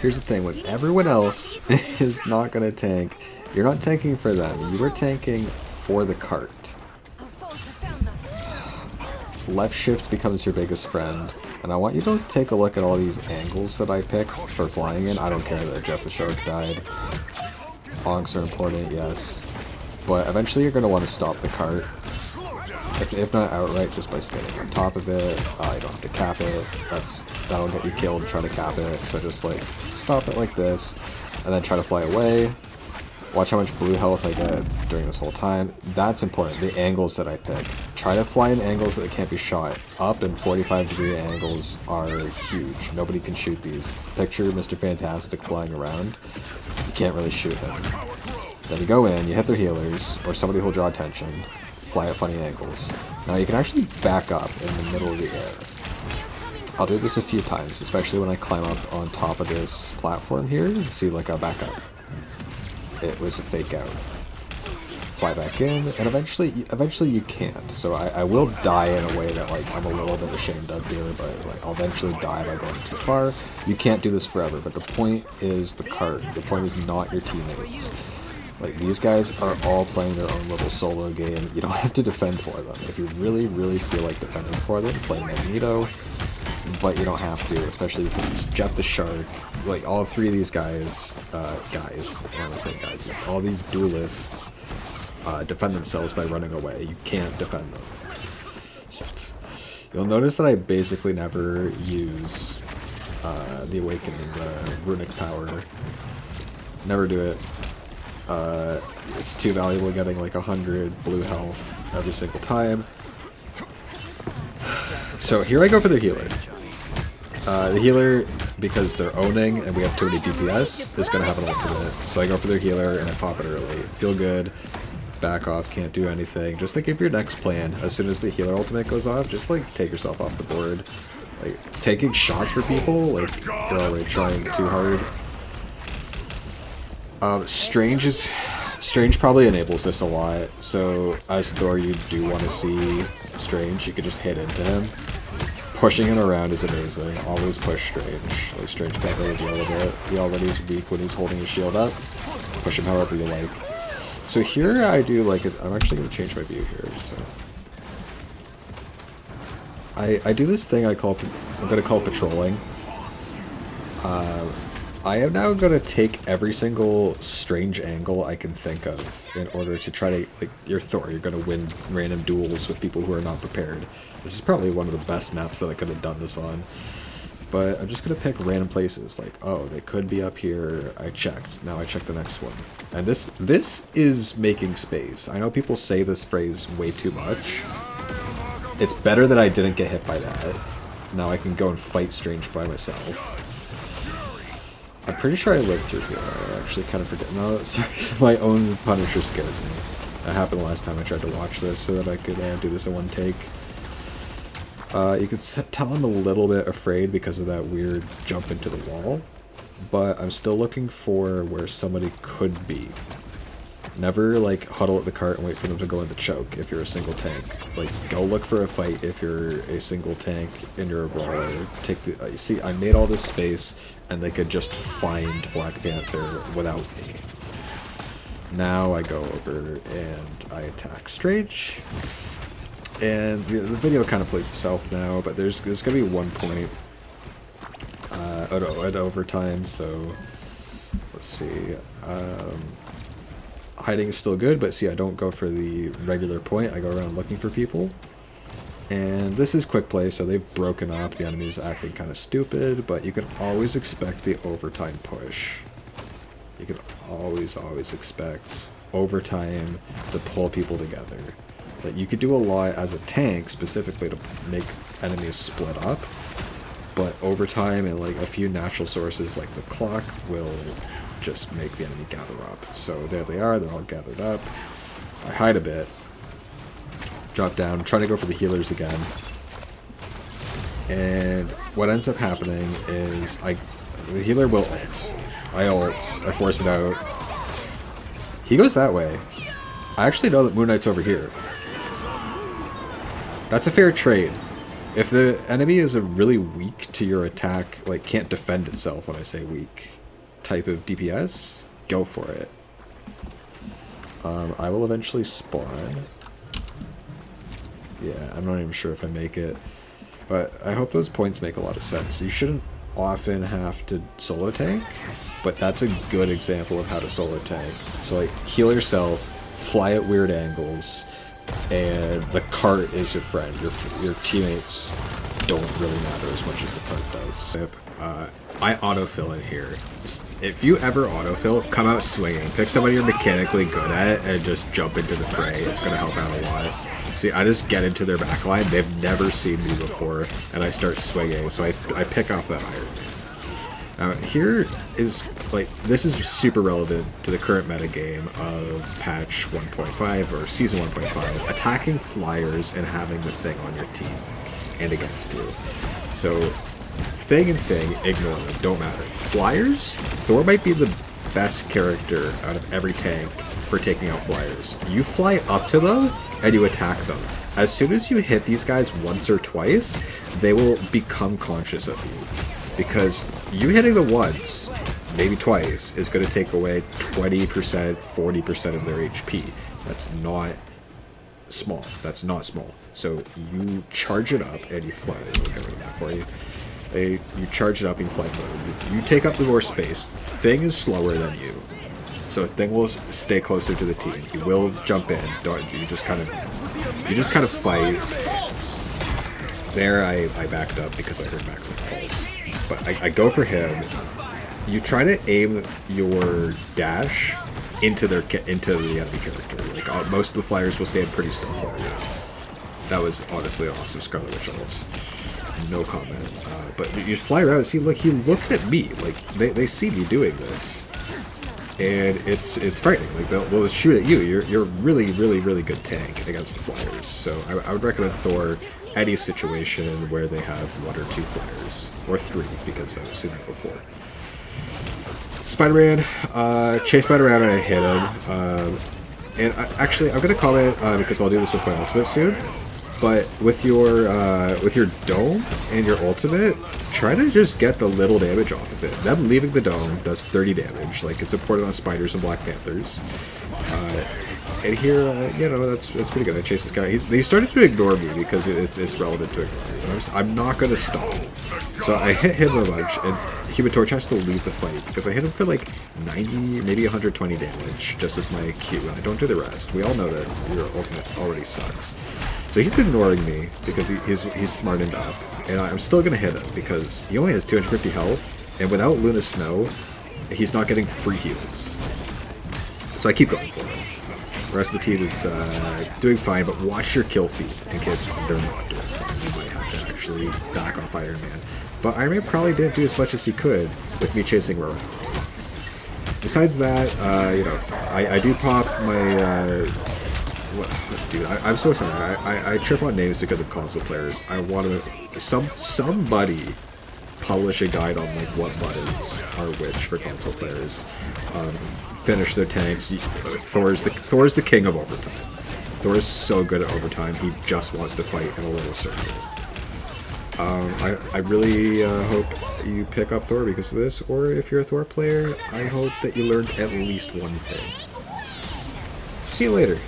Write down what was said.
Here's the thing, when everyone else is not going to tank, you're not tanking for them, you are tanking for the cart. Left shift becomes your biggest friend, and I want you to take a look at all these angles that I pick for flying in. I don't care that Jeff the Shark died. Onks are important, yes. But eventually you're going to want to stop the cart. If not outright, just by standing on top of it. You don't have to cap it. That'll get you killed trying to cap it. So just like stop it like this, and then try to fly away. Watch how much blue health I get during this whole time. That's important. The angles that I pick. Try to fly in angles that can't be shot. Up and 45-degree angles are huge. Nobody can shoot these. Picture Mr. Fantastic flying around. You can't really shoot him. Then you go in, you hit their healers, or somebody who'll draw attention. Fly at funny angles. Now you can actually back up in the middle of the air. I'll do this a few times, especially when I climb up on top of this platform here. See, like, I'll back up. It was a fake out. Fly back in, and eventually you can't. So I will die in a way that, like, I'm a little bit ashamed of here, but like I'll eventually die by going too far. You can't do this forever, but the point is the cart. The point is not your teammates. Like, these guys are all playing their own little solo game. You don't have to defend for them. If you really, really feel like defending for them, play Magneto. But you don't have to, especially because it's Jeff the Shark. Like, all three of these guys, I want to say guys, all these duelists defend themselves by running away. You can't defend them. So, you'll notice that I basically never use the Awakening, the runic power. Never do it. It's too valuable, getting like 100 blue health every single time. So here I go for the healer. The healer, because they're owning and we have too many DPS, is going to have an ultimate. So I go for their healer and I pop it early. Feel good. Back off, can't do anything. Just think of your next plan. As soon as the healer ultimate goes off, just like take yourself off the board. Like, taking shots for people, like, you're already trying too hard. Strange probably enables this a lot, so as Thor you do want to see Strange, you could just hit into him. Pushing him around is amazing, always push Strange. Like, Strange can't really deal with it. He already is weak when he's holding his shield up. Push him however you like. So here I do like it. I'm actually going to change my view here, so. I do this thing I'm going to call patrolling. I am now going to take every single strange angle I can think of in order to try to, like, you're Thor, you're going to win random duels with people who are not prepared. This is probably one of the best maps that I could have done this on. But I'm just going to pick random places, like, oh, they could be up here, I checked, now I check the next one. And this is making space. I know people say this phrase way too much. It's better that I didn't get hit by that. Now I can go and fight Strange by myself. I'm pretty sure I lived through here. I actually kind of forget. No, sorry, my own Punisher scared me. That happened last time I tried to watch this so that I could do this in one take. You can tell I'm a little bit afraid because of that weird jump into the wall, but I'm still looking for where somebody could be. Never, like, huddle at the cart and wait for them to go in the choke if you're a single tank. Like, go look for a fight if you're a single tank and you're a brawler. Take the, see, I made all this space and they could just find Black Panther without me. Now I go over and I attack Strange. And the video kind of plays itself now, but there's going to be one point at overtime, so let's see. Hiding is still good, but see, I don't go for the regular point. I go around looking for people. And this is quick play, so they've broken up. The enemy's acting kind of stupid, but you can always expect the overtime push. You can always expect overtime to pull people together. Like, you could do a lot as a tank, specifically to make enemies split up, but overtime and, like, a few natural sources like the clock will just make the enemy gather up. So there they are, they're all gathered up. I hide a bit, drop down, trying to go for the healers again. And what ends up happening is the healer will ult. I ult, I force it out. He goes that way. I actually know that Moon Knight's over here. That's a fair trade. If the enemy is a really weak to your attack, like can't defend itself when I say weak, type of DPS, go for it. I will eventually spawn. Yeah, I'm not even sure if I make it. But I hope those points make a lot of sense. You shouldn't often have to solo tank, but that's a good example of how to solo tank. So like, heal yourself, fly at weird angles, and the cart is your friend. Your teammates don't really matter as much as the cart does. I autofill it here. If you ever autofill, come out swinging. Pick somebody you're mechanically good at and just jump into the fray. It's going to help out a lot. See, I just get into their backline. They've never seen me before, and I start swinging. So I pick off that Iron Man. Here is, like, this is super relevant to the current metagame of patch 1.5 or season 1.5, attacking flyers and having the thing on your team and against you. So thing and thing, ignore them, don't matter. Flyers, Thor might be the best character out of every tank for taking out flyers. You fly up to them and you attack them. As soon as you hit these guys once or twice, they will become conscious of you. Because you hitting them once, maybe twice, is going to take away 20%, 40% of their HP. That's not small. That's not small. So you charge it up and you fly. I'll get rid of that for you. You charge it up and you fly forward. You take up the more space. Thing is slower than you. So Thing will stay closer to the team. He will jump in. You just kind of fight. There I backed up because I heard Maximum Pulse. But I go for him. You try to aim your dash into the enemy character. Like most of the flyers will stand pretty still for you. That was honestly awesome. Scarlet Witch ult. No comment. But you just fly around and see, look, he looks at me. Like they see me doing this. And it's frightening. Like they'll shoot at you. You're really, really, really good tank against the flyers. So I would recommend Thor any situation where they have 1 or 2 flyers, or 3, because I've seen that before. Spider-Man, chase Spider-Man and I hit him. And actually, I'm gonna comment because I'll do this with my ultimate soon. But with your dome and your ultimate, try to just get the little damage off of it. Them leaving the dome does 30 damage. Like, it's important on spiders and Black Panthers. And here, you know, that's pretty good. I chased this guy. They started to ignore me because it's relevant to ignore me. I'm not going to stop. So I hit him a bunch, and Human Torch has to leave the fight because I hit him for like 90, maybe 120 damage just with my Q, and I don't do the rest. We all know that your ultimate already sucks. So he's ignoring me because he's smartened up, and I'm still going to hit him because he only has 250 health, and without Luna Snow, he's not getting free heals. So I keep going for him. The rest of the team is doing fine, but watch your kill feed in case they're not doing fine. You might have to actually back off Iron Man. But Iron Man probably didn't do as much as he could with me chasing him around. Besides that, you know, I do pop my... dude, I'm so sorry. I trip on names because of console players. I want to... Somebody publish a guide on like what buttons are which for console players. Finish their tanks. Thor's the king of overtime. Thor is so good at overtime. He just wants to fight in a little circle. I really hope you pick up Thor because of this, or if you're a Thor player, I hope that you learned at least one thing. See you later.